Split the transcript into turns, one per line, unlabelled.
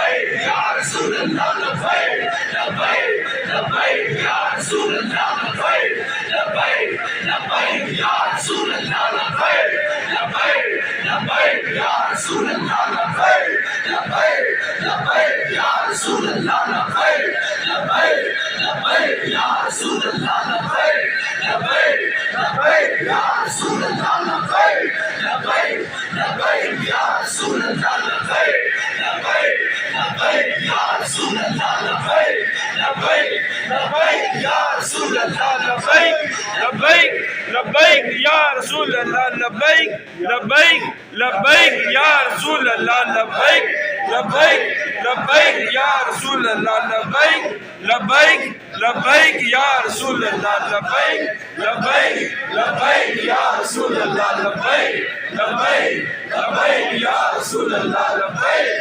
लब्बैक या रसूल अल्लाह लब्बैक लब्बैक लब्बैक या रसूल अल्लाह लब्बैक लब्बैक लब्बैक या रसूल अल्लाह लब्बैक लब्बैक लब्बैक या रसूल अल्लाह लब्बैक लब्बैक लब्बैक या रसूल अल्लाह लब्बैक लब्बैक लब्बैक या रसूल अल्लाह लब्बैक लब्बैक लब्बैक या रसूल अल्लाह लब्बैक लब्बैक लब्बैक या रसूल अल्लाह लब्बैक लब्बैक लब्बैक या रसूल अल्लाह लब्बैक लब्बैक लब्बैक या रसूल अल्लाह लब्बैक लब्बैक लब्बैक या रसूल अल्लाह लब्बैक लब्बैक लब्बैक या रसूल अल्लाह लब्बैक लब्बैक लब्बैक या रसूल अल्लाह लब्बैक लब्बैक लब्बैक या रसूल अल्लाह लब्बैक लब्बैक लब्बैक या रसूल अल्लाह लब्बैक लब्बैक लब्बैक या रसूल अल्लाह लब्बैक